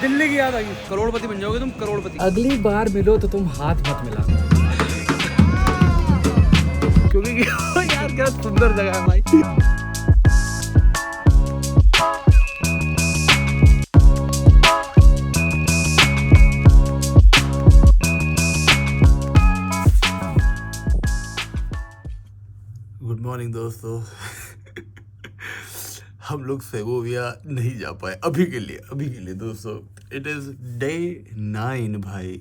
दिल्ली की याद आ गई। करोड़पति बन जाओगे तुम, करोड़पति। अगली बार मिलो तो तुम हाथ मत मिलाना, क्योंकि यार क्या सुंदर जगह है भाई। गुड मॉर्निंग दोस्तों। हम लोग सेगोविया नहीं जा पाए अभी के लिए दोस्तों। इट इज़ डे 9 भाई,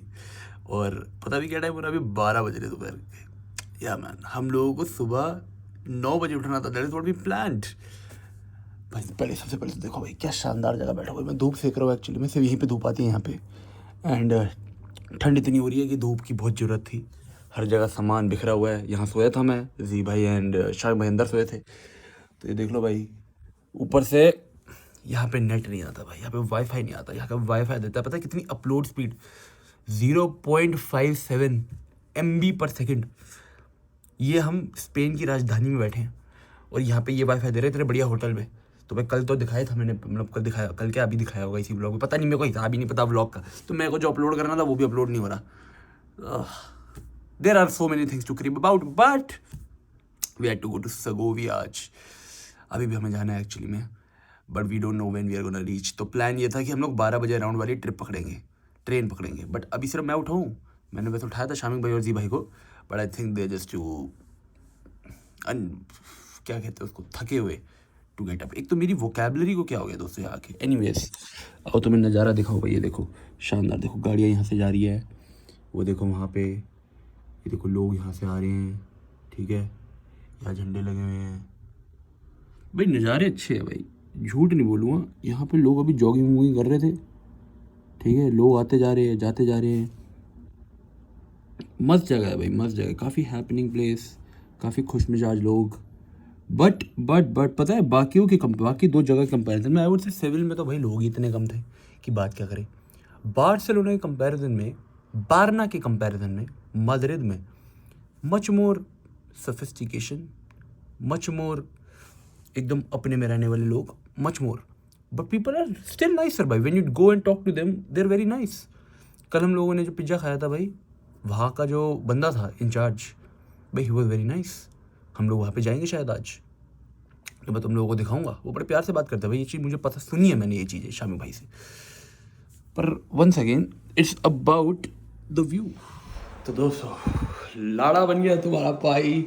और पता नहीं क्या टाइम हो रहा है, अभी 12 बज रहे दोपहर के। या मैन, हम लोगों को सुबह 9 बजे उठना था। That is what we planned. भाई सबसे पहले तो देखो भाई, क्या शानदार जगह बैठा हुआ है। मैं धूप सेक रहा हूँ एक्चुअली में, सिर्फ यहीं पे धूप आती है यहाँ पे। एंड ठंड इतनी हो रही है कि धूप की बहुत ज़रूरत थी। हर जगह सामान बिखरा हुआ है। यहाँ सोया था मैं, जी भाई एंड शायद भाई अंदर सोए थे। तो ये देख लो भाई, ऊपर से यहाँ पे नेट नहीं आता भाई, यहाँ पे वाईफाई नहीं आता। यहाँ का वाईफाई देता है पता है कितनी अपलोड स्पीड, 0.57 MB/सेकंड। ये हम स्पेन की राजधानी में बैठे हैं और यहाँ पे ये वाईफाई दे रहे थे बढ़िया होटल में। तो मैं कल तो दिखाया था मैंने, मतलब कल दिखाया, कल क्या अभी दिखाया होगा इसी ब्लॉग में, पता नहीं, मेरे को हिसाब ही नहीं पता ब्लॉग का। तो मेरे को जो अपलोड करना था वो भी अपलोड नहीं हो रहा। There are so many things to crib about, but we had to go to Segovia आज। अभी भी हमें जाना है एक्चुअली में, but we don't know when we are gonna reach. तो प्लान ये था कि हम लोग 12 बजे अराउंड वाली ट्रिप पकड़ेंगे, ट्रेन पकड़ेंगे। बट अभी सिर्फ मैं उठाऊँ, मैंने वैसे उठाया था शामिक भाई और जी भाई को, but I think they just to क्या कहते हैं उसको, थके हुए टू गेट अप। एक तो मेरी वोकैबलरी को क्या हो गया दोस्तों यहाँ के। एनीवेज, आओ तुम्हें नज़ारा दिखाओ भाई। ये देखो शानदार, देखो गाड़ियाँ यहाँ से जा रही है, वो देखो वहाँ पे, ये देखो लोग यहाँ से आ रहे हैं, ठीक है, यहाँ झंडे लगे हुए हैं भाई। नज़ारे अच्छे हैं भाई, झूठ नहीं बोलूँगा। यहाँ पे लोग अभी जॉगिंग वॉगिंग कर रहे थे, ठीक है, लोग आते जा रहे हैं, जाते जा रहे हैं। मस्त जगह है भाई, मस्त जगह, काफ़ी हैपनिंग प्लेस, काफ़ी खुश मिजाज लोग। बट पता है बाकी दो जगह के कंपैरिजन में, आई वुड से सेविल में तो भाई लोग ही इतने कम थे कि बात क्या करें। बार्सिलोना के कंपैरिजन में, बारना के कंपैरिजन में, माद्रिद में much more sophistication, much more एकदम अपने में रहने वाले लोग, much more. But people are still nicer भाई, when you go and talk to them they are very nice. कल हम लोगों ने जो पिज्ज़ा खाया था भाई, वहाँ का जो बंदा था इंचार्ज भाई, ही वॉज वेरी नाइस। हम लोग वहाँ पे जाएंगे शायद आज, तो मैं तुम लोगों को दिखाऊंगा। वो बड़े प्यार से बात करते हैं भाई, ये चीज़ मुझे पता, सुनी है मैंने ये चीज़ें शामी भाई से। पर once again it's about the view. तो दोस्तों, लाड़ा बन गया तुम्हारा पाई।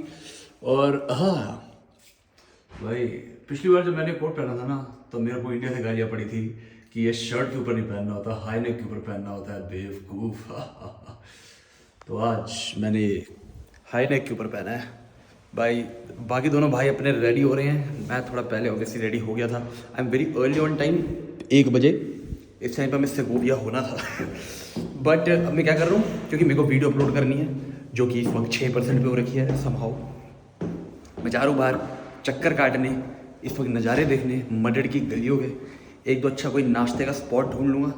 और हाँ भाई, पिछली बार जब मैंने कोट पहना था ना, तो मेरे को इंडिया से गालियाँ पड़ी थी कि ये शर्ट के ऊपर नहीं पहनना होता, हाई नेक के ऊपर पहनना होता है, बेवकूफ़। तो आज मैंने हाई नेक के ऊपर पहना है भाई। बाकी दोनों भाई अपने रेडी हो रहे हैं, मैं थोड़ा पहले ऑब्वियसली रेडी हो गया था। I am very early on time, 1 बजे। इस टाइम पर मैं सेगोविया होना था। बट अब मैं क्या कर रहा हूँ, क्योंकि मेरे को वीडियो अपलोड करनी है, जो कि इस वक्त 6% पे हो रखी है समहाउ। मैं जा रहा हूँ बाहर चक्कर काटने, इस वक्त नज़ारे देखने, मड्रिड की गलियों के। एक दो अच्छा कोई नाश्ते का स्पॉट ढूंढ लूँगा।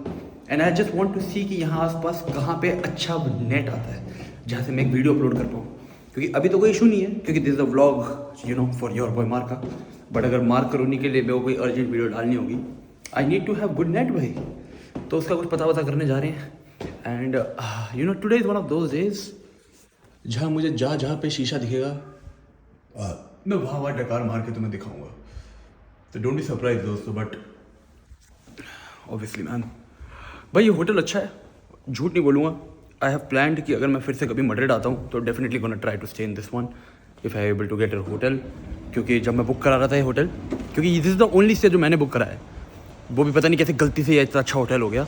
And I just want to see कि यहाँ आसपास कहाँ पे अच्छा नेट आता है जहाँ से मैं एक वीडियो अपलोड कर पाऊँ। क्योंकि अभी तो कोई इशू नहीं है, क्योंकि this is a vlog you know for your boy मार्का। बट अगर मार्क करोनी के लिए मेरे को कोई अर्जेंट वीडियो डालनी होगी, I need to have good net भाई। तो उसका कुछ पता वता करने जा रहे हैं। And you know today is one of those days जहाँ मुझे जहाँ पे शीशा दिखेगा, मैं वहाँ डकार मार के तुम्हें दिखाऊंगा। तो डोंट बी सरप्राइज दोस्तों। बट ऑब्वियसली मैन भाई, ये होटल अच्छा है, झूठ नहीं बोलूँगा। आई हैव प्लान्ड कि अगर मैं फिर से कभी मड्रिड आता हूँ तो definitely gonna try to stay in this one if I able to get a hotel. क्योंकि जब मैं बुक करा रहा था ये होटल, क्योंकि this is the only stay जो मैंने बुक करा है, वो भी पता नहीं कैसे गलती से ये इतना अच्छा होटल हो गया,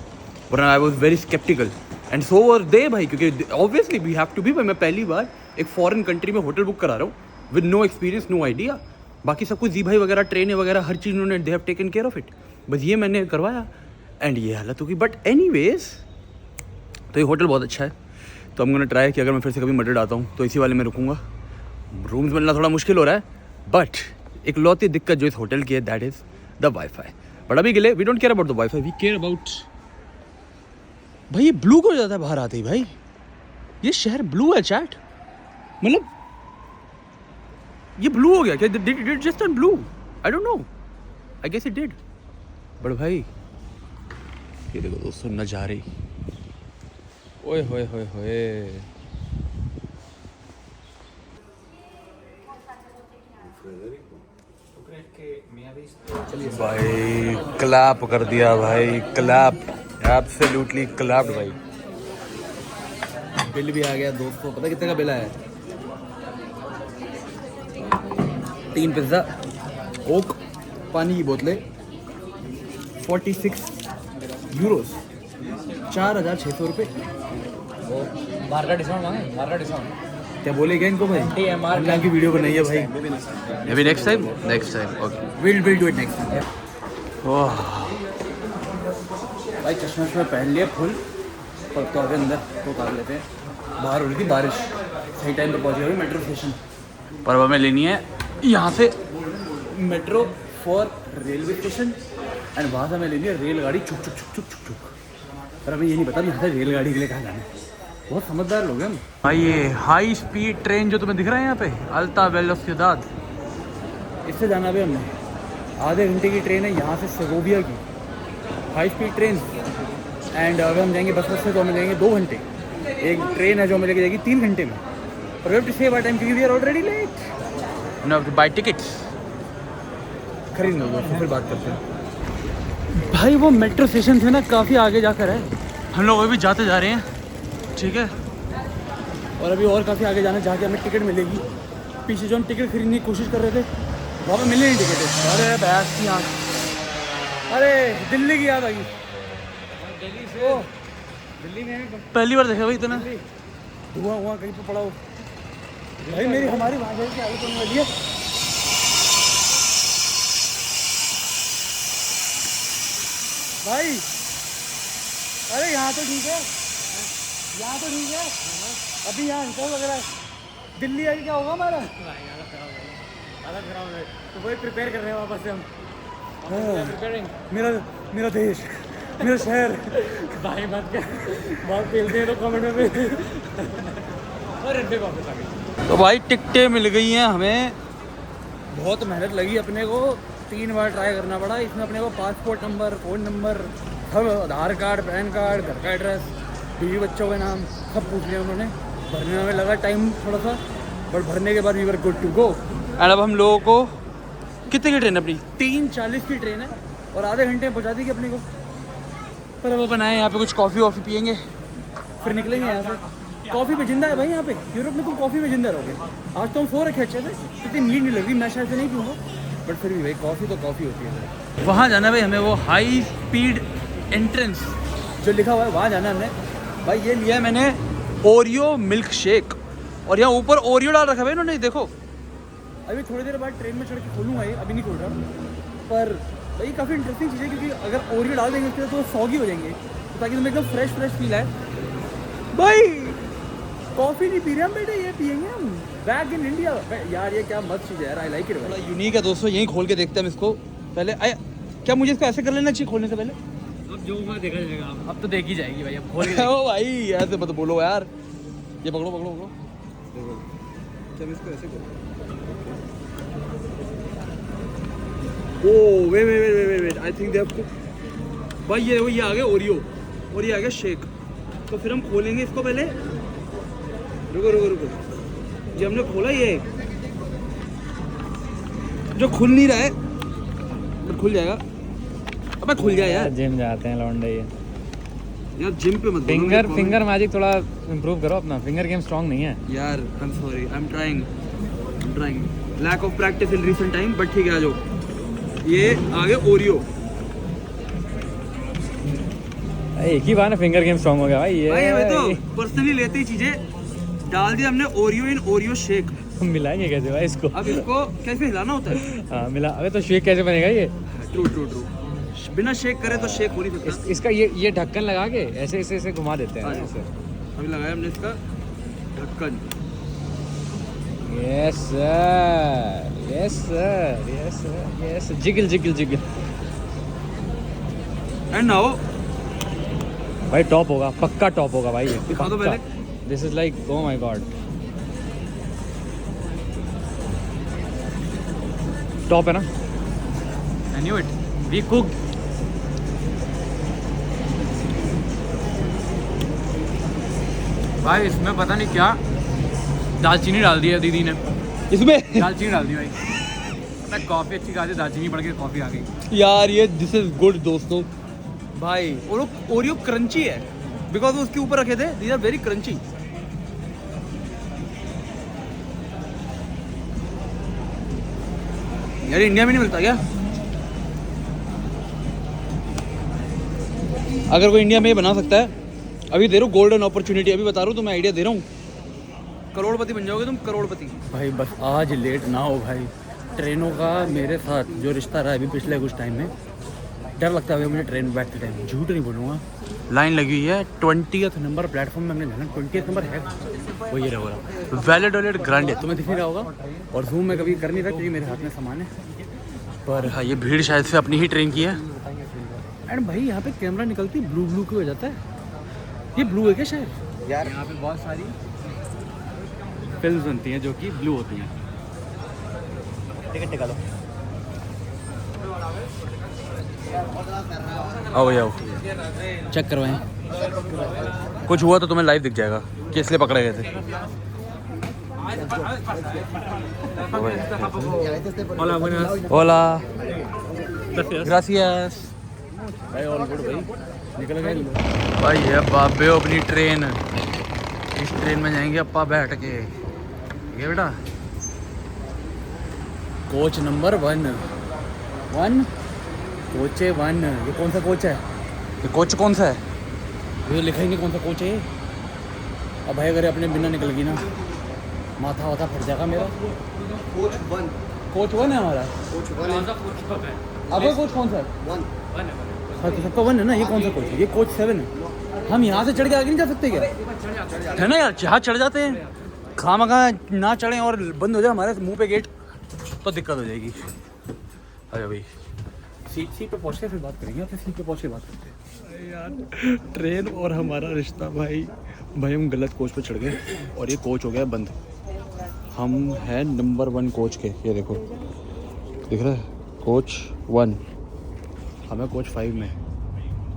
वरना I was very sceptical and so were they भाई। क्योंकि obviously we have to be भाई, मैं पहली बार एक फॉरेन कंट्री में होटल बुक करा रहा हूँ with no experience, no idea. बाकी सब कुछ जी भाई वगैरह, ट्रेनें वगैरह, हर चीज़ उन्होंने they have taken care of it. बस ये मैंने करवाया एंड ये हालत होगी। बट एनीवेज, तो ये होटल बहुत अच्छा है। तो हम गोना ट्राई कि अगर मैं फिर से कभी मड्रिड आता हूँ तो इसी वाले में रुकूंगा। रूम्स मिलना थोड़ा मुश्किल हो रहा है, बट एक लौती दिक्कत जो इस होटल की है that is the wifi. But अभी के लिए we don't care about the wifi, we care about भाई ये ब्लू हो जाता है बाहर आते ही भाई। ये शहर ब्लू है चैट, मतलब ये ब्लू हो गया क्या? Did it just turn blue? I don't know, I guess it did. But भाई ये देखो दोस्तों नज़ारे, ओए होए होए होए। भाई क्लैप कर दिया भाई, क्लैप, एब्सोल्युटली क्लैप्ड भाई। बिल भी आ गया दोस्तों, पता कितने का बिल आया? 3 पिज्ज़ा, कोक, पानी की बोतलें, 46 यूरोस, 4,600 रुपये। बाहर का डिस्काउंट मांगे, बाहर का डिस्काउंट। क्या बोलेगा इनको भाई? TMR की वीडियो बनाई है भाई। Maybe next time, okay. We'll do it next time. वाह भाई, चश्मा में पहन लिया फुल, पर तो आगे अंदर तो उतार लेते हैं। बाहर हो रही थी बारिश, सही टाइम पे पहुंच गए मेट्रो स्टेशन। पर अब हमें लेनी है यहाँ से metro for railway station, and वहाँ से हमें लेनी है रेलगाड़ी चुक चुक चुक चुक चुक चुक। पर हमें ये नहीं पता यहाँ से रेलगाड़ी के लिए कहाँ जाना है। बहुत समझदार लोग हैं हम। भाई ये हाई स्पीड ट्रेन जो तुम्हें दिख रहा है यहाँ पे, अल्ता वेलोसिडाद, इससे जाना भी हमने। आधे घंटे की ट्रेन है यहाँ से सेगोविया की, हाई स्पीड ट्रेन। एंड अगर हम जाएंगे बस से तो हमें जाएंगे 2 घंटे। एक ट्रेन है जो हमें लेके जाएगी 3 घंटे में। पर we have to save our time क्योंकि we are already late. No to buy tickets, खरीद लो दोस्तों, फिर बात करते हैं। भाई वो मेट्रो स्टेशन से ना काफ़ी आगे जाकर है, हम लोग अभी जाते जा रहे हैं, ठीक है। और अभी और काफ़ी आगे जाना, जाके हमें टिकट मिलेगी। पीछे जो हम टिकट खरीदने की कोशिश कर रहे थे वहाँ पे मिलने नहीं टिकट। अरे बैस की आँख, अरे दिल्ली की याद आ गई। दिल्ली से दिल्ली में पहली बार देखा भाई इतना धुआं हुआ कहीं पे पड़ा हो भाई। मेरी हमारी भाषा की आगे करने वाली है भाई। अरे यहाँ तो ठीक है, यहाँ तो ठीक है, अभी यहाँ हिसाब लग रहा है। दिल्ली आगे क्या होगा हमारा? अलग ग्राउंड है, तो वही प्रिपेयर कर रहे हैं वापस से हम। मेरा देश, मेरा शहर। भाई मत क्या, बहुत खेलते हैं तो कमेंट में और रद्दे वापस आ गई। तो भाई टिकटें मिल गई हैं हमें। बहुत मेहनत लगी अपने को, 3 बार ट्राई करना पड़ा। इसमें अपने को पासपोर्ट नंबर, फ़ोन नंबर, सब, आधार कार्ड, पैन कार्ड, घर का एड्रेस, बीवी बच्चों के नाम सब पूछ लिया उन्होंने। भरने में हमें लगा टाइम थोड़ा सा, बट भरने के बाद we were good to go. And अब हम लोगों को कितने की ट्रेन अपनी? 3:40 की ट्रेन है और आधे घंटे में पहुँचा देगी अपने को। पर वो बनाए यहाँ पे कुछ कॉफ़ी वॉफ़ी पियेंगे, फिर निकलेंगे यहाँ से। कॉफ़ी में जिंदा है भाई यहाँ पे, यूरोप में तुम कॉफ़ी में जिंदा रहोगे। आज तो हम सो रखे अच्छे से, इतनी नींद नहीं लग रही, मैं शायद से नहीं पीऊँगा, बट फिर भी भाई कॉफ़ी तो कॉफ़ी होती है। वहाँ जाना भाई हमें, वो हाई स्पीड एंट्रेंस जो लिखा हुआ है वहाँ जाना हमने। भाई ये लिया है मैंने ओरियो मिल्क शेक, और यहाँ ऊपर ओरियो डाल रखा है इन्होंने, देखो। अभी थोड़ी देर बाद ट्रेन में चढ़ के खोलूँगा ये, अभी नहीं खोल रहा। पर भाई काफ़ी इंटरेस्टिंग चीज़ है, क्योंकि अगर ओरियो डाल देंगे उसके तो सॉगी हो जाएंगे, तो ताकि तुम्हें एकदम फ्रेश फील आए। भाई कॉफ़ी नहीं पी रहे हम बेटे, ये पियेंगे हम बैक इन इंडिया। यार ये क्या मस्त चीज़ है यार, आई लाइक इट। बड़ा यूनिक है दोस्तों, यहीं खोल के देखते हैं हम इसको पहले। क्या मुझे इसको ऐसे कर लेना चाहिए खोलने से पहले? अब जो होगा देखा जाएगा। अब तो देखी जाएगी भाई, अब खोल के ओ भाई ऐसे मत बोलो यार। ये पकड़ो पकड़ो पकड़ो, देखो जब इसको ऐसे करो। Oh wait I think they have cook. भाई ये आ गया ओरियो और ये आ गया शेक। तो फिर हम खोलेंगे इसको पहले। रुको, ये हमने खोला, ये जो खुल नहीं रहा है, तो खुल जाएगा। अबे खुल जाए यार। जिम जाते हैं लौंडे ये। यार जिम पे मत फिंगर मैजिक थोड़ा इम्प्रूव करो अपना, फिंगर गेम स्ट्रांग नहीं है यार। I am sorry, I am trying lack of practice in recent time, but ठीक है आ जाओ। ये आ गया ओरियो। एक ही बार ना फिंगर गेम स्ट्रांग हो गया भाई। ये भाई हमें तो पर्सनली लेते ही चीजें डाल दिया हमने ओरियो इन ओरियो शेक। हम मिलाएंगे कैसे भाई इसको? अब इसको कैसे हिलाना होता है? हाँ मिला। अबे तो शेक कैसे बनेगा ये? ट्रू बिना शेक करे तो शेक हो नहीं सकता। इसका ये ढक्कन लगा के ऐसे घुमा देते हैं ऐसे। अभी लगाया हमने इसका ढक्कन। Yes sir, jiggle. And now भाई टॉप होगा, पक्का टॉप होगा भाई ये। दिखा दो पहले। This is like oh my god, top है ना? I knew it, we cooked. भाई इसमें पता नहीं क्या दालचीनी डाल दी है दीदी ने। इसमें दालचीनी डाल दी भाई। मैं कॉफ़ी अच्छी खाती, दालचीनी पड़ के कॉफ़ी आ गई। यार ये दिस इज गुड दोस्तों। भाई ओरियो क्रंची है बिकॉज उसके ऊपर रखे थे, दीज आर वेरी क्रंची। यार इंडिया में नहीं मिलता क्या? अगर कोई इंडिया में ये बना सकता है, अभी दे रहा हूँ गोल्डन अपॉर्चुनिटी, अभी बता रहा हूँ तुम्हें, आइडिया दे रहा हूँ, करोड़पति बन जाओगे तुम, करोड़पति। भाई बस आज लेट ना हो भाई। ट्रेनों का मेरे साथ जो रिश्ता रहा है अभी पिछले कुछ टाइम में, डर लगता है मुझे ट्रेन में बैठते टाइम। झूठ नहीं बोलूँगा, लाइन लगी हुई है 20th नंबर प्लेटफॉर्म में। हमने जाना 20th नंबर है वो, ये रहा वैलिड ग्रांड तुम्हें दिख नहीं रहा होगा, और जूम में कभी कर नहीं रहा क्योंकि मेरे हाथ में सामान है। पर हाँ, ये भीड़ शायद से अपनी ही ट्रेन की है। एंड भाई यहाँ पे कैमरा निकलती ब्लू ब्लू क्यों हो जाता है? ये ब्लू है क्या शायद? यार यहाँ पे बहुत सारी फिल्म्स बनती हैं जो कि ब्लू होती हैं। टिकट निकालो। आओ भैया आओ, चेक करवाएं। कुछ हुआ तो तुम्हें लाइव दिख जाएगा कि इसलिए पकड़े गए थे। ओला ग्रासियस भाई ऑल गुड भाई, निकल गए। भाई ये बाबे अपनी ट्रेन, इस ट्रेन में जाएंगे अपा बैठ के। ये बेटा कोच नंबर 1 कोच 1। ये कौन सा कोच है? ये कोच कौन सा है? ये लिखा ही नहीं कौन सा कोच है। अब भाई अगर अपने बिना निकल गई ना, माथा वाथा फट जाएगा मेरा। कोच 1 है हमारा। अब कोच कौन सा है? 1 हाँ, तो सबका 1 है ना। ये कौन सा कोच है? ये कोच 7 है। हम यहाँ से चढ़ के आगे नहीं जा सकते क्या? है ना यार, जहाँ चढ़ जाते हैं खामखा ना चढ़ें और बंद हो जाए हमारे मुंह पे गेट तो दिक्कत हो जाएगी। अरे भाई सीट पे पहुँच के फिर बात करेंगे। अपने सीट पे पहुँच के बात करते हैं यार। ट्रेन और हमारा रिश्ता भाई हम गलत कोच पे चढ़ गए और ये कोच हो गया बंद। हम हैं नंबर 1 कोच के। ये देखो दिख रहा है कोच 1, हमें कोच 5 में,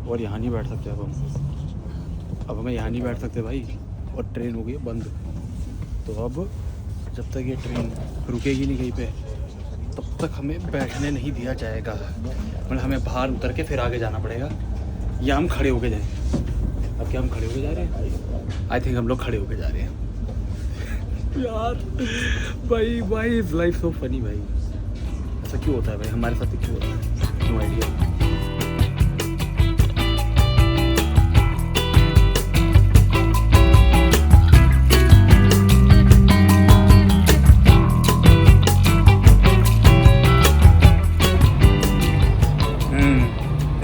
और यहाँ नहीं बैठ सकते अब हमें यहाँ नहीं बैठ सकते भाई, और ट्रेन हो गई बंद। तो अब जब तक ये ट्रेन रुकेगी नहीं कहीं पे, तब तक हमें बैठने नहीं दिया जाएगा। मतलब हमें बाहर उतर के फिर आगे जाना पड़ेगा, या हम खड़े होके जाएं। अब क्या हम खड़े होके जा रहे हैं? आई थिंक हम लोग खड़े होके जा रहे हैं। यार भाई इज लाइफ सो फनी भाई। ऐसा क्यों होता है भाई हमारे साथ? क्यों होता है? No idea.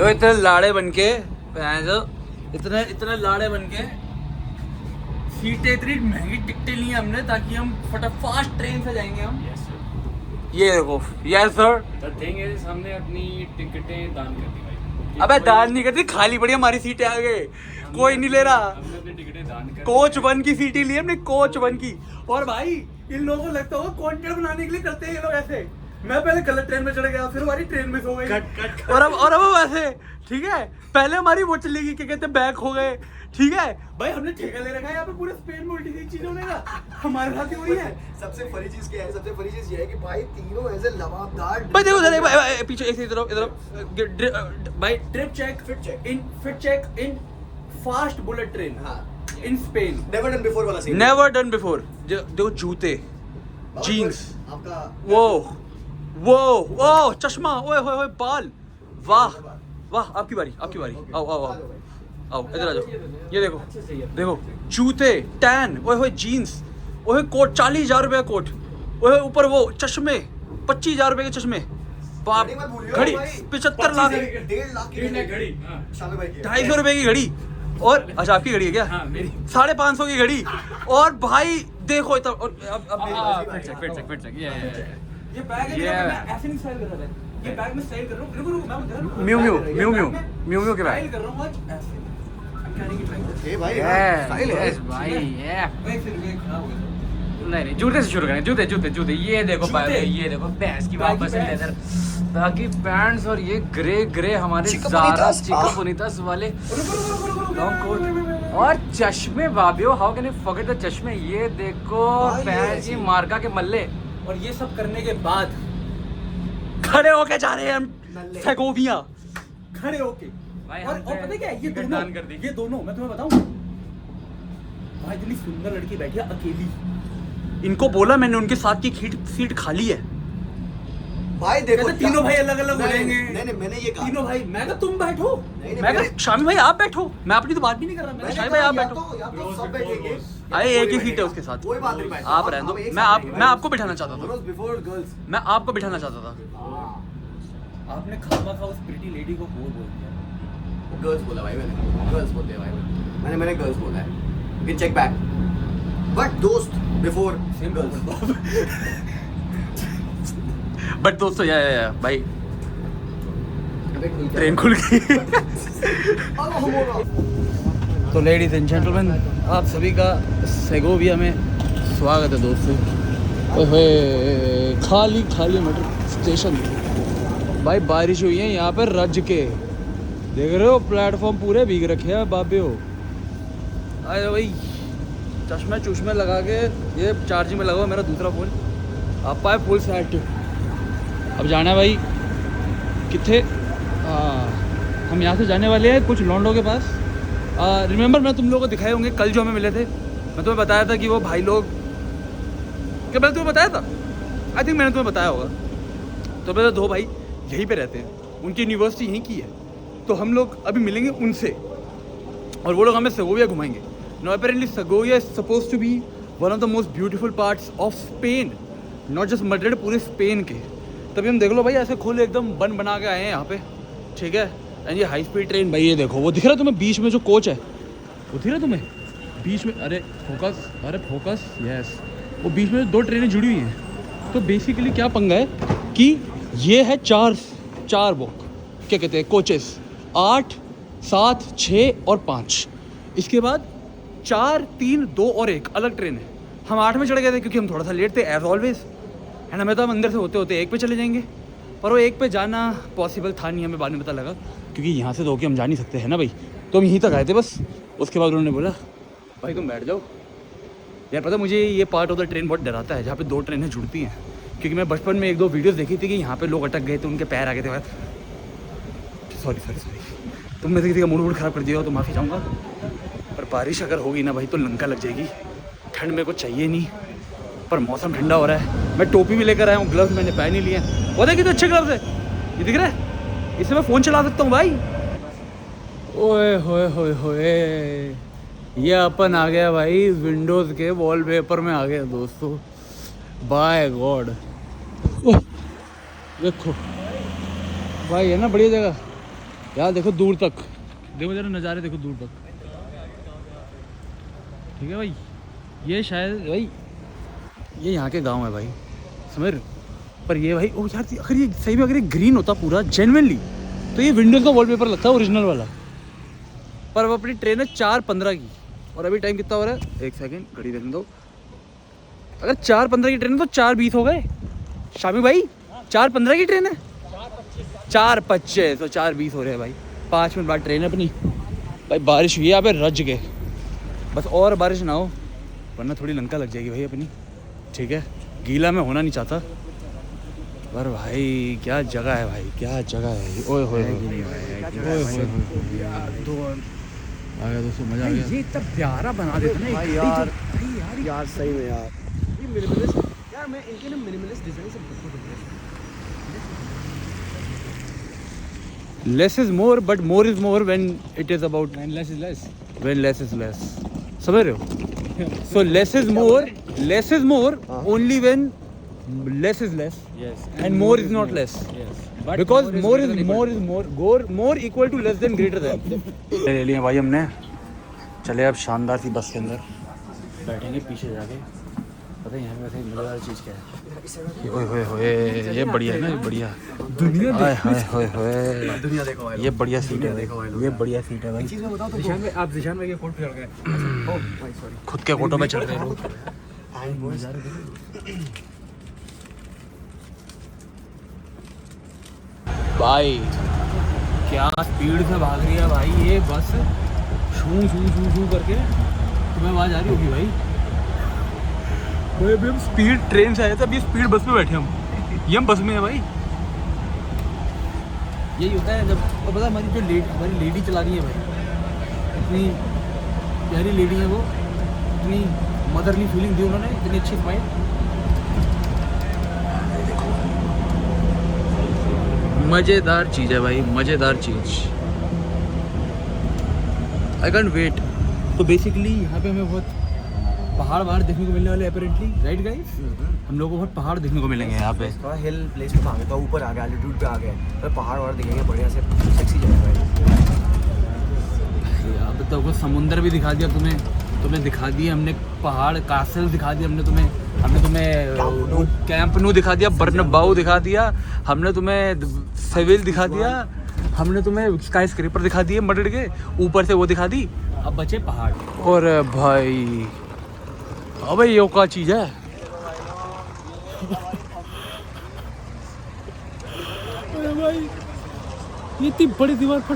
तो इतने लाड़े बन के इतने लाड़े बन के सीटें इतनी महंगी टिकटें ली हमने ताकि हम फटाफट ट्रेन से जाएंगे हम। ये देखो yes sir. The thing is हमने अपनी टिकटें दान कर दी भाई। अबे दान नहीं करती, खाली पड़ी हमारी सीटें आगे, कोई नहीं ले रहा। हमने अपनी टिकटें दान कर कोच 1 की सीटें ली हमने, कोच 1 की। और भाई इन लोगों को लगता होगा कंटेंट बनाने के लिए करते हैं ये लोग ऐसे। मैं पहले गलत ट्रेन में चढ़ गया, फिर हमारी ट्रेन मिस हो गई। और अब वैसे ठीक है, पहले हमारी वो चली गई, क्या कहते हैं, बैक हो गए। ठीक है भाई, हमने ठेका ले रखा है यहाँ पे पूरे स्पेन में उल्टी सी चीज होने का। हमारे साथ ही हुई है। सबसे फनी चीज क्या है? सबसे फनी चीज ये है कि भाई तीनों ऐसे लवाबदार। भाई देखो इधर पीछे एक इधर भाई trip check fit check in fast bullet train in Spain. Never done before वाला सीन। Never done before. देखो जूते, जीन्स, आपका वो चश्मा, ओए होए बाल, वाह वाह। आपकी बारी आओ इधर आ जाओ। ये देखो जूते, टैन, ओए होए जीन्स, ओए कोट 40,000 रुपये कोट, ओए ऊपर वो चश्मे 25,000 रुपये के चश्मे, बाप घड़ी 75 लाख, 1.5 लाख की घड़ी। शामिल भाई की 250 रुपये की घड़ी। और अच्छा आपकी घड़ी है क्या? हाँ, मेरी 550 की घड़ी। और भाई देखो इतना, और अब फिट चेक ये बैग है, ये मैं ऐसे नहीं स्टाइल कर रहा था। ये बैग में स्टाइल कर रहा हूँ। रुको मैं बता रहा हूँ। म्यू के बैग स्टाइल कर रहा हूँ आज ऐसे। I'm carrying it like this. ए भाई स्टाइल है भाई। एक सेकंड में खराब हो गया। नहीं जूते से शुरू करें। जूते ये देखो ये देखो भैंस की वापस लेदर, बाकी पैंट्स और ये ग्रे हमारे ज़ारा चिका बोनितास वाले लॉन्ग कोट। और चश्मे बाबियो, how can you forget the चश्मे। ये देखो जी मार्का के मल्ले। और ये सब करने के बाद खड़े होके जा रहे हैं हम सेगोविया, खड़े होके भाई। और पता है क्या है, ये दोनों मैं तुम्हें बताऊं भाई, इतनी सुंदर लड़की बैठी है अकेली। इनको बोला मैंने उनके साथ की सीट खाली है भाई। देखो तीनों भाई अलग अलग हो जाएंगे। नहीं मैंने ये कहा तीनों भाई, मैं कहा तुम बैठो, मैं कहा शामी भाई आप बैठो, मैं अपनी तो बात भी नहीं कर रहा, मैं शामी भाई आप बैठो। सब बैठेंगे। अरे एक ही सीट है उसके साथ, कोई बात नहीं भाई, आप रहने दो। मैं आपको बिठाना चाहता था, बिफोर गर्ल्स मैं आपको बिठाना चाहता था। आपने खामा खा उस प्रीटी लेडी को बोल दिया। गर्ल्स बोला भाई, मैंने गर्ल्स बोलते हैं भाई, मैंने गर्ल्स बोला है। You can check back, but दोस्त बिफोर गर्ल्स। बट दोस्तों या भाई ट्रेन खुल गई। तो लेडीज एंड जेंटलमैन, आप सभी का सेगोविया में स्वागत है दोस्तों। ओए खाली खाली मेट्रो स्टेशन भाई, बारिश हुई है यहाँ पर रज के, देख रहे हो प्लेटफॉर्म पूरे भीग रखे हैं बाबियो। अरे भाई चश्मे चुश्मे लगा के ये चार्जिंग में लगा मेरा दूसरा फ़ोन, आप पाए फुल सेट। अब जाना है भाई किथे, हम यहाँ से जाने वाले हैं कुछ लॉन्डो के पास। रिमेंबर मैं तुम लोगों को दिखाए होंगे कल जो हमें मिले थे, मैं तुम्हें बताया था कि वो भाई लोग, क्या मैंने तुम्हें बताया था? आई थिंक मैंने तुम्हें बताया होगा। तो मेरे दो भाई यहीं पे रहते हैं, उनकी यूनिवर्सिटी यहीं की है, तो हम लोग अभी मिलेंगे उनसे और वो लोग हमें सेगोविया घुमाएंगे। No apparently Segovia is suppose to be one of the most beautiful parts of Spain, not just Madrid, पूरे स्पेन के। तभी हम देख लो भाई ऐसे खुले एकदम बना के आए हैं यहाँ पे, ठीक है। एंड ये हाई स्पीड ट्रेन भाई, ये देखो वो दिख रहा है तुम्हें बीच में जो कोच है, वो दिख रहा है तुम्हें बीच में? अरे फोकस यस, वो बीच में दो ट्रेनें जुड़ी हुई हैं। तो बेसिकली क्या पंगा है कि ये है चार वो क्या कहते हैं कोचेस, 8, 7, 6 और 5। इसके बाद 4, 3, 2 और 1 अलग ट्रेन है। हम 8 में चढ़ गए थे क्योंकि हम थोड़ा सा लेट थे एज ऑलवेज, एंड हमें तो हम अंदर से होते होते 1 पे चले जाएंगे, पर वो 1 पे जाना पॉसिबल था नहीं, हमें बाद में पता लगा क्योंकि यहाँ से तो होके हम जा नहीं सकते हैं ना भाई। तो हम यहीं तक आए थे बस। उसके बाद उन्होंने बोला भाई तुम बैठ जाओ। यार पता मुझे ये पार्ट ऑफ द ट्रेन बहुत डराता है जहाँ पे 2 ट्रेनें जुड़ती हैं, क्योंकि मैं बचपन में 1-2 वीडियोस देखी थी कि यहाँ पे लोग अटक गए थे, उनके पैर आ गए थे। सॉरी तुम में से किसी का मूड ख़राब कर दिया हो तो माफ़ी चाहूँगा, पर बारिश अगर होगी ना भाई तो लंका लग जाएगी। ठंड मेरे को चाहिए नहीं, पर मौसम ठंडा हो रहा है। मैं टोपी भी लेकर आया हूँ, ग्लव्स मैंने पहन ही लिए हैं। वो देखिए तो अच्छे ग्लव्स है, ये दिख रहा है, इससे मैं फ़ोन चला सकता हूँ भाई। ओए होए ये अपन आ गया भाई विंडोज़ के वॉलपेपर में आ गया दोस्तों, बाय गॉड। देखो भाई है ना बढ़िया जगह यार, देखो दूर तक, देखो जरा नज़ारे देखो दूर तक, ठीक है भाई। ये शायद भाई ये यहाँ के गांव है भाई, समझ रहे हो। पर ये भाई ओ यार अगर ये सही में अगर ये ग्रीन होता पूरा जेन्युइनली तो ये विंडोज़ का वॉलपेपर लगता है ओरिजिनल वाला। पर अब अपनी ट्रेन है 4:15 की, और अभी टाइम कितना हो रहा है? 1 सेकेंड घड़ी देखने दो। अगर 4:15 की ट्रेन है तो 4:20 हो गए शामी भाई। 4:15 की ट्रेन है, 4:25 तो 4:20 हो रहे हैं भाई। 5 मिनट बाद ट्रेन है अपनी। भाई बारिश हुई है यहाँ पे रज के, बस और बारिश ना हो वरना थोड़ी लंका लग जाएगी भाई अपनी, ठीक है। गीला मैं होना नहीं चाहता, पर भाई क्या जगह है भाई, क्या जगह है। ओए होए आ गया दोस्तों, मजा आ गया। ये इतना प्यारा बना देते ना भाई यार सही में यार, ये मिनिमलिस्ट यार, मैं इनके ना मिनिमलिस्ट डिजाइन से बहुत इंप्रेस हूं। Less is more, but more is more when it is about and less is less, when less is less, समझ रहे हो। So less is more only when less is less, and more is not less, because more is more equal to less than greater than. ले लिए भाई हमने, चले अब शानदार सी बस के अंदर बैठेंगे पीछे जाके। पता है यहाँ पे वैसे मज़ेदार चीज़ क्या है? ओए होए ये बढ़िया है ना, ये बढ़िया दुनिया होए दुनिया देखो भाई, ये बढ़िया सीट है भाई, ये बढ़िया सीट है भाई। चीज में बताओ तो जिशान भाई, आप जिशान भाई के कोट पे चढ़ गए। ओ भाई सॉरी, खुद के फोटो पे चढ़ रहे लोग। भाई क्या स्पीड से भाग रही है भाई ये बस, शू शू शू शू करके तुम्हें आवाज़ आ रही होगी भाई। अभी हम स्पीड ट्रेन से आए थे, अभी स्पीड बस में बैठे हम। ये हम बस में है भाई। यही होता है जब तो पता है हमारी जो हमारी लेडी चला रही है भाई, इतनी प्यारी लेडी है वो, इतनी मदरली फीलिंग दी उन्होंने, इतनी अच्छी स्माइल। मज़ेदार चीज़ है भाई, मज़ेदार चीज़। I can't wait. तो बेसिकली यहाँ पे हमें बहुत पहाड़ वहाड़ देखने को मिलने वाले अपेरेंटली, राइट गाइस? हम लोगों को बहुत पहाड़ देखने को मिलेंगे यहाँ पे। थोड़ा हिल प्लेस पे आ गए, तो ऊपर आ गए, एल्टीट्यूड पे आ गए, तो पहाड़ वहाड़ दिखेंगे बढ़िया से, सेक्सी जगह है। यहाँ पे तो कुछ समुंदर भी दिखा दिया तुम्हें दिखा दिए हमने, पहाड़ कासल दिखा दिया हमने तुम्हें कैंप न्यू दिखा दिया, बर्नबाउ दिखा दिया, हमने तुम्हें सेविल दिखा दिया, हमने तुम्हें स्काई स्क्रेपर दिखा दिए मडर के ऊपर से, वो दिखा दी। अब बचे पहाड़। और भाई अबे ये क्या चीज़ है? अरे भाई ये इतनी बड़ी दीवार पर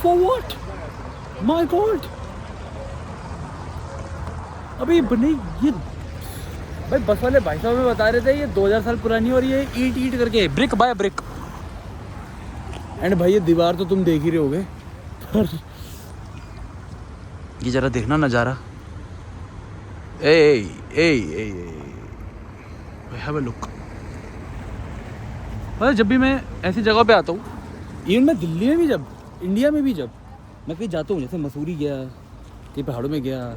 फॉर व्हाट? My God. अभी बने ये भाई, बस वाले भाई साहब हमें बता रहे थे ये 2000 साल पुरानी, और ये ईट करके ब्रिक बाय ब्रिक। एंड भाई ये दीवार तो तुम देख ही रहे होगे, पर ये जरा देखना नज़ारा। ए ए ए हैव अ लुक। मतलब जब भी मैं ऐसी जगह पे आता हूँ, इवन मैं दिल्ली में भी, जब इंडिया में भी, जब मैं कहीं जाता हूँ, जैसे मसूरी गया, कहीं पहाड़ों में गया,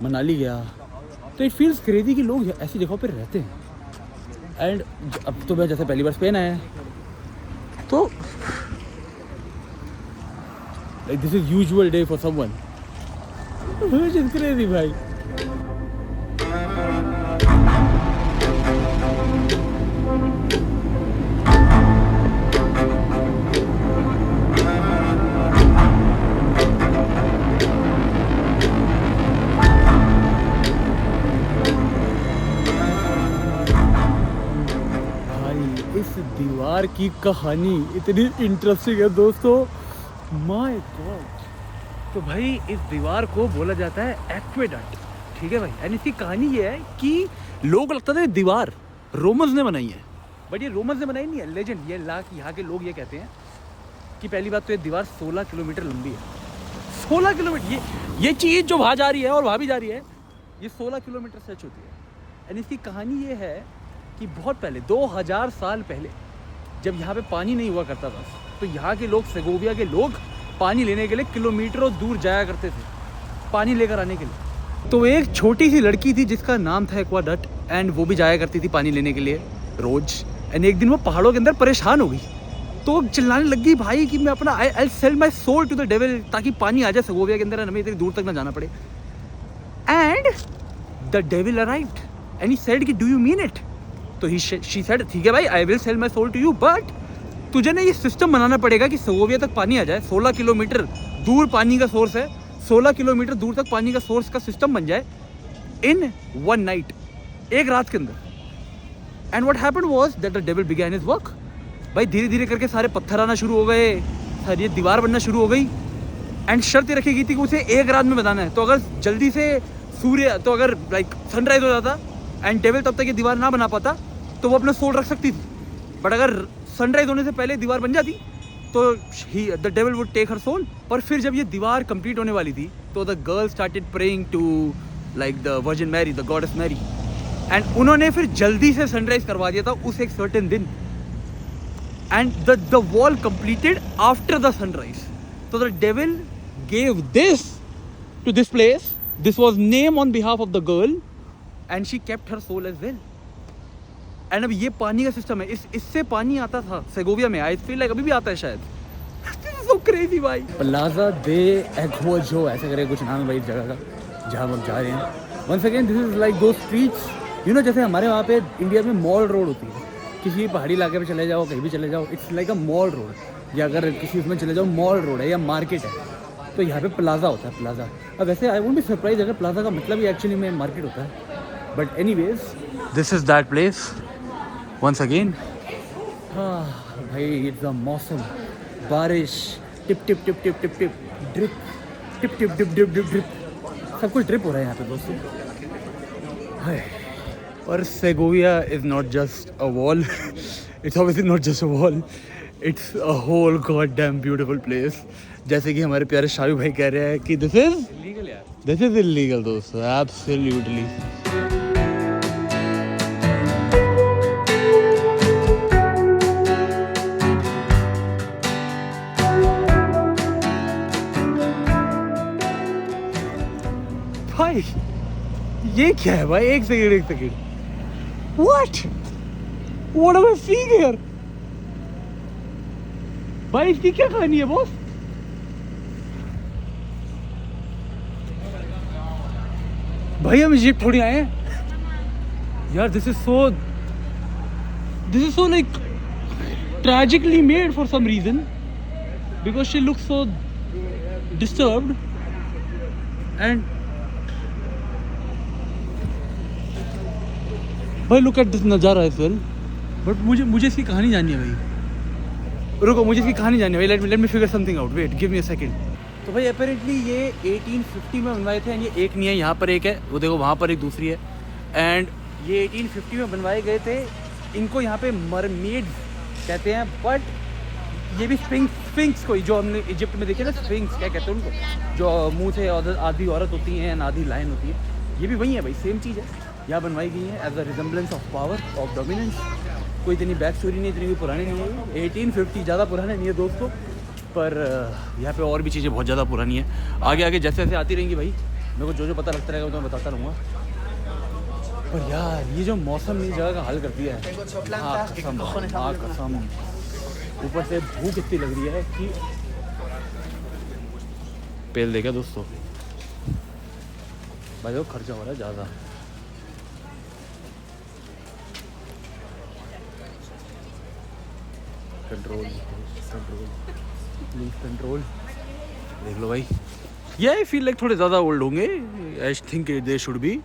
मनाली गया, तो इट फील्स क्रेजी कि लोग ऐसी जगहों पर रहते हैं। एंड अब तो मैं जैसे पहली बार स्पेन आया है, तो like this is usual day for someone, which is crazy भाई। दीवार की कहानी इतनी इंटरेस्टिंग है दोस्तों, माय गॉड। तो भाई इस दीवार को बोला जाता है एक्वेडक्ट, ठीक है भाई। एंड इसकी कहानी ये है कि लोग लगता था दीवार रोमन्स ने बनाई है, बट ये रोमन्स ने बनाई नहीं है, लेजेंड ये यहाँ के लोग ये कहते हैं कि पहली बात तो ये दीवार 16 किलोमीटर लंबी है। 16 किलोमीटर, ये चीज़ जो वहाँ जा रही है और वहाँ भी जा रही है, ये 16 किलोमीटर सच होती है। एंड इसकी कहानी ये है कि बहुत पहले 2000 साल पहले जब यहाँ पे पानी नहीं हुआ करता था, तो यहाँ के लोग, सेगोविया के लोग, पानी लेने के लिए किलोमीटरों दूर जाया करते थे पानी लेकर आने के लिए। तो एक छोटी सी लड़की थी जिसका नाम था एक्वाडक्ट, एंड वो भी जाया करती थी पानी लेने के लिए रोज। एंड एक दिन वो पहाड़ों के अंदर परेशान हो गई, तो चिल्लाने लगी भाई कि मैं अपना I sell my soul to the devil, ताकि पानी आ जाए सेगोविया के अंदर, हमें इतनी दूर तक ना जाना पड़े। And the devil arrived and he said कि डू यू मीन इट? तो शी सेड ठीक है भाई, I will sell my soul to you, but तुझे ना ये सिस्टम बनाना पड़ेगा कि सेगोविया तक पानी आ जाए। 16 किलोमीटर दूर पानी का सोर्स है, 16 किलोमीटर दूर तक पानी का सोर्स का सिस्टम बन जाए इन वन नाइट, एक रात के अंदर। And what happened was that the devil began his work. भाई धीरे धीरे करके सारे पत्थर आना शुरू हो गए, सारी दीवार बनना शुरू हो गई। एंड शर्त रखी गई थी कि उसे एक रात में बनाना है, तो अगर जल्दी से सूर्य, तो अगर लाइक सनराइज हो जाता एंड डेविल तब तक ये दीवार ना बना पाता, तो वो अपना सोल रख सकती थी। बट अगर सनराइज होने से पहले दीवार बन जाती, तो the devil would take her soul. पर फिर जब ये दीवार कंप्लीट होने वाली थी, तो the girl started praying to like the virgin Mary, the goddess Mary, and उन्होंने फिर जल्दी से सनराइज करवा दिया था उस एक सर्टेन दिन। And the wall completed after the sunrise. तो the devil gave this to this place. This was name on behalf of the girl, and she kept her soul as well. And अब ये पानी का system है, इससे पानी आता था सेगोविया में। आई फील लाइक अभी भी आता है शायद। This is so crazy भाई। प्लाजा दे एग्वाजो ऐसे करके कुछ नाम है भाई इस जगह का, जहाँ हम जा रहे हैं। Once again this is like two streets, you know, जैसे हमारे वहाँ पे इंडिया में मॉल रोड होती है, किसी पहाड़ी इलाके पे चले जाओ, कहीं भी चले जाओ, it's like a mall road. या अगर किसी उसमें चले जाओ, मॉल रोड है या मार्केट है, तो यहाँ पे प्लाजा होता है, प्लाजा। अब वैसे आई वोंट बी सरप्राइज अगर प्लाजा का मतलब ही एक्चुअली में मार्केट होता है, but anyways this is that place once again. हाँ भाई, इट्स द मौसम, बारिश, tip tip tip tip tip tip, drip, tip tip dip dip dip drip, सब कुछ ड्रिप हो रहा है यहाँ पे दोस्तों। और Segovia is not just a wall, it's obviously not just a wall, it's a whole god damn beautiful place. जैसे कि हमारे प्यारे शाहरुख भाई कह रहे हैं कि दिस इज इलीगल यार, दिस इज इलीगल दोस्तों, एब्सोल्युटली। भाई ये क्या है भाई, एक second, what am I seeing here? भाई इसकी क्या कहानी है बॉस? भाई हम इजिप्ट थोड़ी आए हैं यार, this is so like tragically made for some reason, because she looks so disturbed and भाई लुक एट दिस नज़ारा एज वेल। बट मुझे इसकी कहानी जाननी है भाई, रुको मुझे इसकी कहानी जाननी है भाई, let me figure something out, wait give me a second. तो भाई अपेरेंटली ये 1850 में बनवाए थे, ये एक नहीं है, यहाँ पर एक है, वो देखो वहाँ पर एक दूसरी है, एंड ये 1850 में बनवाए गए थे। इनको यहाँ पे मरमेड्स कहते हैं, बट ये भी स्फिंक्स कोई जो हमने इजिप्ट में देखे ना, स्फिंक्स क्या कहते हैं उनको, जो मुँह से आधी औरत होती हैं आधी लायन होती है, ये भी वही है भाई, सेम चीज़ है, यहाँ बनवाई गई है as a resemblance of power of dominance. कोई इतनी बैक स्टोरी नहीं, इतनी कोई पुरानी नहीं है, 1850 ज़्यादा पुराने नहीं है दोस्तों, पर यहाँ पे और भी चीज़ें बहुत ज़्यादा पुरानी है। आगे आगे जैसे जैसे आती रहेंगी भाई, मेरे को जो पता लगता रहेगा तो मैं बताता रहूँगा। पर यार ये जो मौसम इस जगह का हल कर दिया है, हाँ कसम, ऊपर से भूख इतनी लग रही है कि पेल देगा दोस्तों भाई, वो खर्चा हो रहा है ज़्यादा। कंट्रोल प्लीज कंट्रोल, देख लो भाई, ये आई फील लाइक थोड़े ज़्यादा ओल्ड होंगे, आई थिंक दे शुड बी।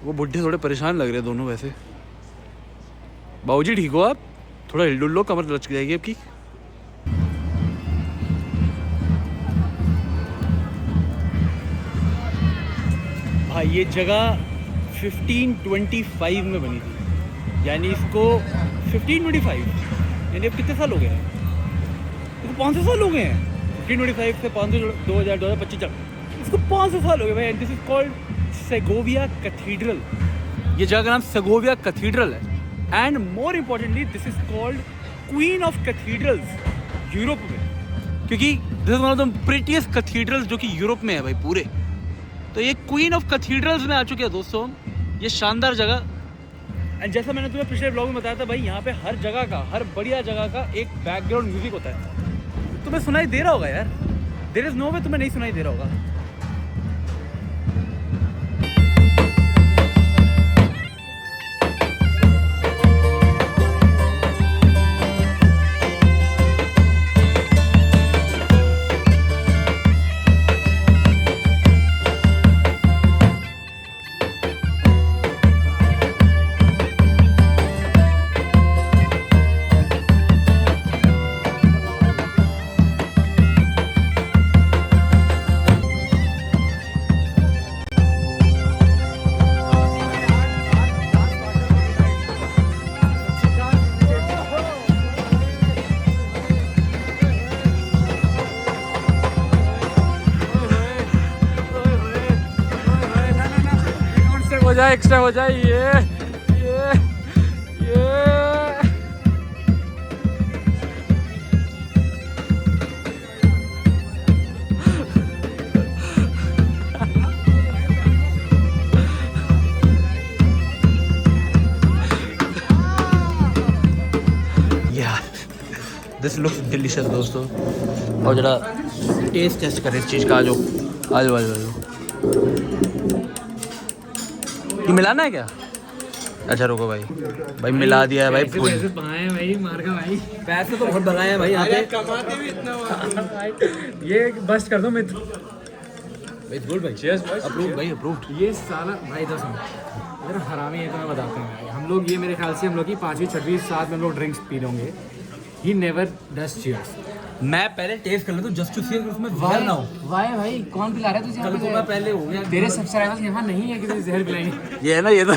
वो बुढ़े थोड़े परेशान लग रहे हैं दोनों वैसे। बाबूजी ठीक हो आप? थोड़ा हिल डुल लो, कमर लचक जाएगी आपकी। भाई ये जगह 1525 में बनी थी, यानी इसको 1525 यानी अब कितने साल हो गए हैं? इसको 500 साल हो गए हैं। 1525 से 500 2025 इसको 500 साल हो गए भाई। This is called Segovia cathedral, ये जगह का नाम सेगोविया कैथीड्रल है। And more importantly this is called queen of cathedrals Europe में, क्योंकि this is one of the prettiest cathedrals जो कि यूरोप में है भाई पूरे। तो ये क्वीन ऑफ कैथीड्रल्स में आ चुके हैं दोस्तों, ये शानदार जगह। एंड जैसा मैंने तुम्हें पिछले ब्लॉग में बताया था भाई, यहाँ पे हर जगह का, हर बढ़िया जगह का एक बैकग्राउंड म्यूजिक होता है। तुम्हें सुनाई दे रहा होगा यार, देयर इज नो वे तुम्हें नहीं सुनाई दे रहा होगा। एक्स्ट्रा हो जाए ये दिस लुक्स डिलीशियस दोस्तों। और जरा टेस्ट करें इस चीज़ का, आ जाओ। ये मिलाना है क्या? अच्छा रुको भाई मिला दिया है भाई फुल। भाई मार का भाई, पैसे तो बहुत बनाए हैं भाई यहाँ पे, कमाते भी इतना। ये बस्ट कर दो मित्र। गुड भाई, चीयर्स अप्रूव्ड भाई, अप्रूव्ड। ये साला भाई दस अगर हरामी है तो मैं बताता हूँ, हम लोग ये मेरे ख्याल से हम लोग की 5वीं 6वीं साथ में हम लोग ड्रिंक्स पी होंगे। ही नेवर डज चीयर्स, मैं पहले टेस्ट कर लेता हूँ जस्ट टू सी उसमें जहर ना हो। वाह भाई कौन पिला रहा है तुझे? कल को मैं पहले हो गया। तेरे सब्सक्राइबर्स यहाँ नहीं है कि तुझे जहर पिलाएंगे। ये है ना, ये तो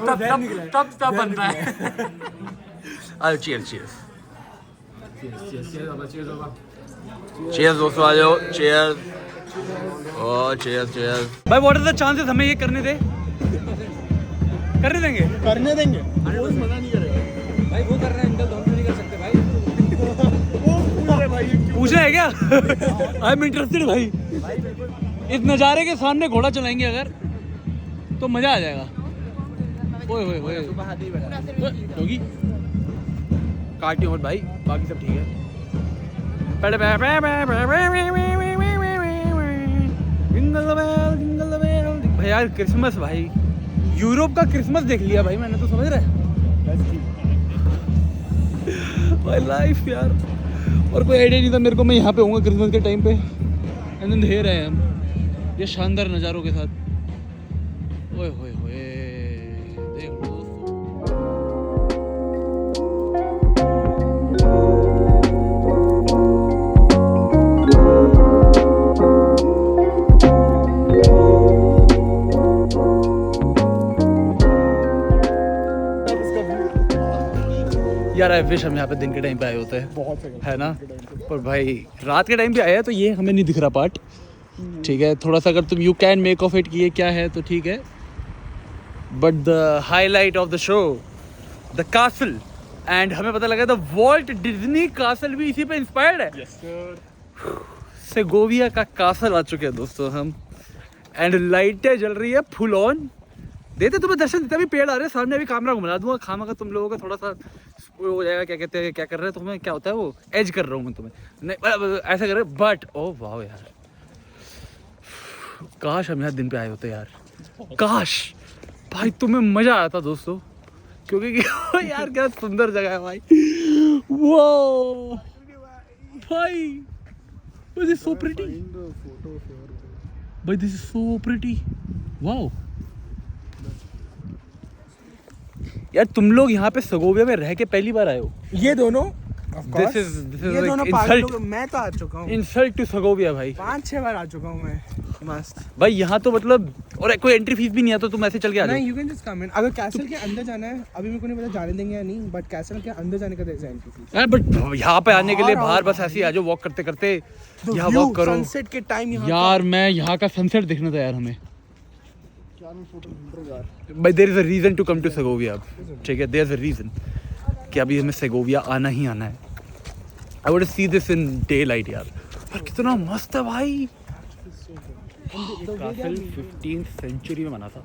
तब बनता है। अरे चीयर्स चीयर्स चीयर्स दोस्तों, आ जाओ। चीयर्स ओ चीयर्स चीयर्स। भाई व्हाट आर द चांसेस हमें ये करने दे? करने देंगे? करने देंगे। मजा नहीं करेगा भाई वो कर रहे हैं अंकल, तो हम नहीं कर सकते भाई। पूछना है क्या? आई एम इंटरेस्टेड भाई। इस नज़ारे के सामने घोड़ा चलाएंगे अगर तो मजा आ जाएगा। ओए ओए ओए होगी काटी मत भाई, बाकी सब ठीक है। भाई यार क्रिसमस, भाई यूरोप का क्रिसमस देख लिया भाई मैंने, तो समझ रहा है भाई लाइफ यार। और कोई आइडिया नहीं था मेरे को मैं यहाँ पे होऊंगा क्रिसमस के टाइम पे। एंड देन ढेर है हम ये शानदार नज़ारों के साथ। ओए होए होए देख लो। यार आई विश हम यहाँ पे दिन के टाइम पे आए होते हैं, बहुत है ना। पर भाई रात के टाइम पे आया तो ये हमें नहीं दिख रहा पार्ट, ठीक है। थोड़ा सा अगर तुम you can make of it कि ये क्या है तो ठीक है, but the highlight of the show the castle, and हमें पता लगा द वॉल्ट डिज्नी कासल भी इसी पे इंस्पायर्ड है। yes, सेगोविया का कासल आ चुके हैं दोस्तों हम, एंड लाइटें जल रही है फुल ऑन। देते तुम्हें दर्शन देते, अभी पेड़ आ रहे हैं सामने, अभी कैमरा घुमा दूंगा खामा का तुम लोगों का थोड़ा सा वो हो जाएगा। क्या कहते हैं, क्या कर रहे हैं तुम्हें, क्या होता है वो एज कर रहा हूँ मैं तुम्हें, नहीं ऐसा कर रहे। बट ओ वाह यार, काश हम यहाँ दिन पे आए होते यार, काश भाई तुम्हें मजा आया था दोस्तों, क्योंकि यार क्या सुंदर जगह है भाई। वो भाई दिस इज सो प्रिटी भाई, this is so pretty. Wow यार, तुम लोग यहाँ पे सेगोविया में रह के पहली बार आए हो? ये दोनों This is ये दोनों पागल लोग। मैं तो आ चुका हूँ, इंसल्ट टू सेगोविया भाई। 5-6 बार आ चुका हूँ मैं। मस्त भाई यहाँ तो मतलब, और कोई एंट्री फीस भी नहीं है तो तुम ऐसे चल के आ जाओ। नहीं, यू कैन जस्ट कम इन। अगर कैसल के अंदर जाना है, अभी मेरे को नहीं पता जाने देंगे या नहीं, बट कैसल के अंदर जाने का देगा एंट्री फीस यार। बट यहाँ पे आने के लिए बाहर बस ऐसे ही आ जाओ, वॉक करते करते यहाँ वॉक करो। सनसेट के टाइम यार मैं यहाँ का सनसेट देखना था यार हमें भाई। There is a reason to come to Segovia, ठीक है। देयर इज अ रीजन कि अभी हमें सेगोविया आना ही आना है। I would see this in day light यार। और कितना मस्त है भाई। कासल 15th सेंचुरी में बना था,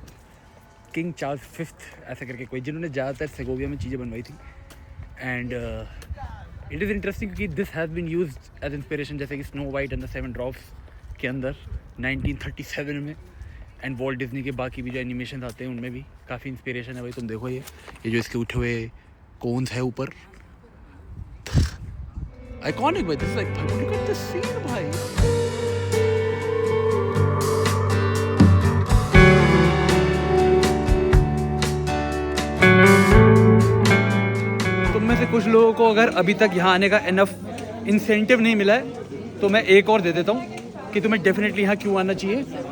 किंग चार्ल्स फिफ्थ ऐसा करके कोई, जिन्होंने ज़्यादातर सेगोविया में चीज़ें बनवाई थी। एंड इट इज़ इंटरेस्टिंग कि this has been used as inspiration, जैसे कि Snow White and the 7 dwarfs के अंदर 1937 में। एंड वॉल्ट डिज्नी के बाकी भी जो एनिमेशन आते हैं उनमें भी काफ़ी इंस्पिरेशन है भाई। तुम देखो ये जो इसके उठे हुए कोन्स है ऊपर, आइकॉनिक भाई। This is like look at this scene भाई। तुम में से कुछ लोगों को अगर अभी तक यहाँ आने का इनफ इंसेंटिव नहीं मिला है तो मैं एक और दे देता हूँ कि तुम्हें डेफिनेटली यहाँ क्यों आना चाहिए।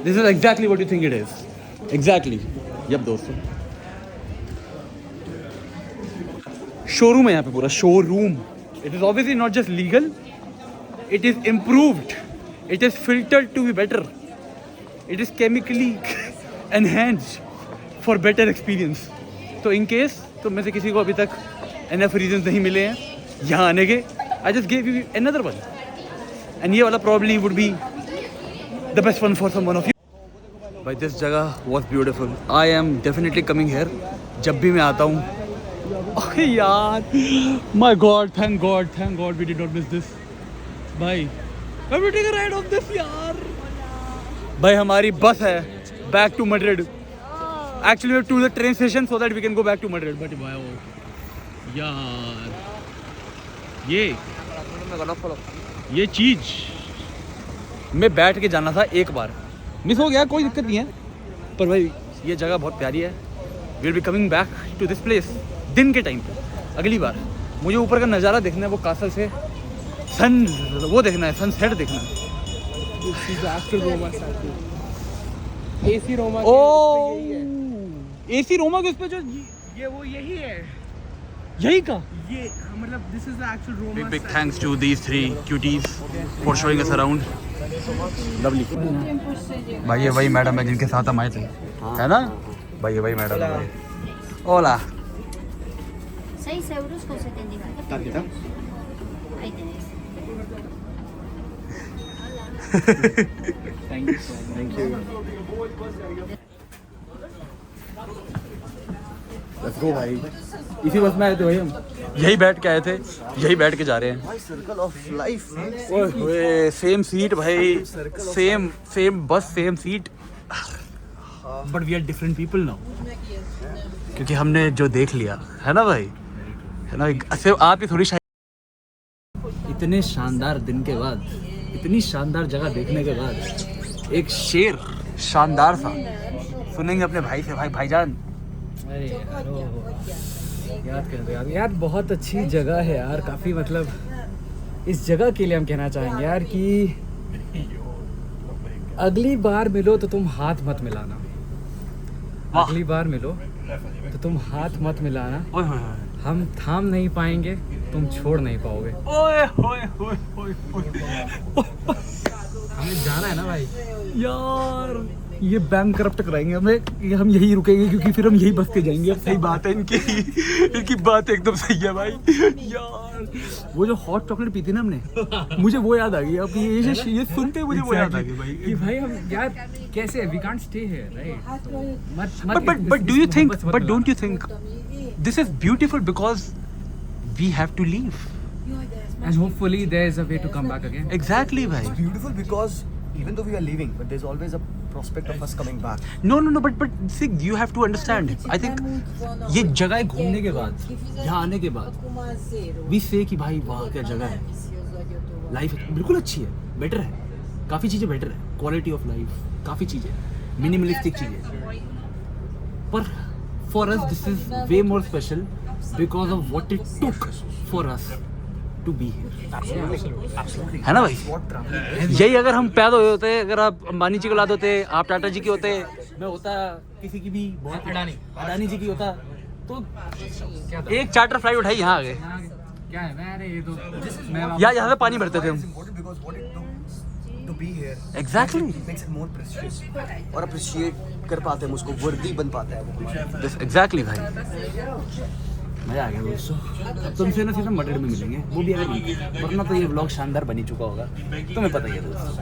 This is exactly what you think it is. Exactly. Yup दोस्तों, शोरूम है यहाँ पे, पूरा showroom. It is obviously not just legal. It is improved. It is filtered to be better. It is chemically enhanced for better experience. तो in case तुम में से किसी को अभी तक enough reasons नहीं मिले हैं यहाँ आने के, I just gave you another one. And ये वाला probably would be the best one for someone of you. भाई this जगह was beautiful. I am definitely coming here. जब भी मैं आता हूँ। ओह यार, my God, thank God we did not miss this. भाई, I'm taking a ride of this यार। भाई हमारी बस है back to Madrid. Actually we have to the train station so that we can go back to Madrid. But wow, यार ये चीज़ में बैठ के जाना था एक बार, मिस हो गया, कोई दिक्कत नहीं है, पर भाई ये जगह बहुत प्यारी है. Will be coming back to this place दिन के टाइम पे अगली बार. मुझे ऊपर का नज़ारा देखना है, वो कासल से सन वो देखना है, सनसेट देखना है. This is the actual Roma statue. AC Roma. O AC Roma के उस पे जो ये वो यही है. यही का. ये मतलब this is the actual Roma. Big thanks to these three cuties for showing us around. Lovely. भाई ये वही मैडम है जिनके साथ हम आए थे, है ना? भाई ये वही मैडम है. Hola. 6 euros con 75. Tarjeta. Ahí tenés. Let's go भाई. इसी बस में आए थे भाई हम. यही बैठ के आए थे, यही बैठ के जा रहे हैं. भाई सर्कल ऑफ लाइफ. ओए सेम सीट भाई, same bus same seat, but we are different people now, क्योंकि हमने जो देख लिया है ना भाई, है ना? सिर्फ आप ही थोड़ी इतने शानदार दिन के बाद, इतनी शानदार जगह देखने के बाद एक शेर शानदार सा सुनेंगे अपने भाई से. भाईजान अरे यार याद कर दो यार, बहुत अच्छी जगह है यार, काफ़ी मतलब इस जगह के लिए हम कहना चाहेंगे यार कि अगली बार मिलो तो तुम हाथ मत मिलाना. अगली बार मिलो तो तुम हाथ मत मिलाना. ओए होए हम थाम नहीं पाएंगे, तुम छोड़ नहीं पाओगे. ओए होए होए होए हमें जाना है ना भाई. यार ये बैंक करप्ट कराएंगे हमें, ये हम यही रुकेंगे क्योंकि फिर हम यही बस के जाएंगे. अब सही बात है इनकी बात एकदम सही है भाई. यार वो जो हॉट चॉकलेट पी थी ना हमने, मुझे वो याद आ गई. अब ये सुनते मुझे वो याद आ गई भाई कि भाई हम यार कैसे we can't stay here right. but do you think, but don't you think this is beautiful because we have to leave? and hopefully there is a way to come back again. Exactly bhai. Beautiful because even though we are leaving, but there's always a prospect of us coming back. No, but see, you have to understand. I think ये जगह घूमने के बाद, यहाँ आने के बाद, we say कि भाई वाह क्या जगह है, लाइफ बिल्कुल अच्छी है, बेटर है, काफ़ी चीज़ें बेटर है, क्वालिटी ऑफ लाइफ काफ़ी चीज़ें, मिनिमलिस्टिक चीज़ें. पर for us this is way more special because of what it took for us to be here. है ना भाई? यही अगर हम पैदा हुए होते, अगर आप अंबानी जी को लाते होते, आप टाटा जी की होते, मैं होता किसी की भी बहुत अडानी जी की होता, तो एक चार्टर फ्लाइट उठाई यहाँ आ गए. क्या है मैं ये तो मैं यहाँ से पानी भरते थे हम. Important because what it took to be here Exactly. makes it more precious. और appreciate कर पाते हैं उसको, वर्दी बन पाता है वो. This exactly भाई. मजा आ गया दोस्तों. अब तुमसे ना सीधा मटड़ में मिलेंगे, वो भी अगर वरना तो ये व्लॉग शानदार बनी चुका होगा, तुम्हें पता ही है दोस्तों.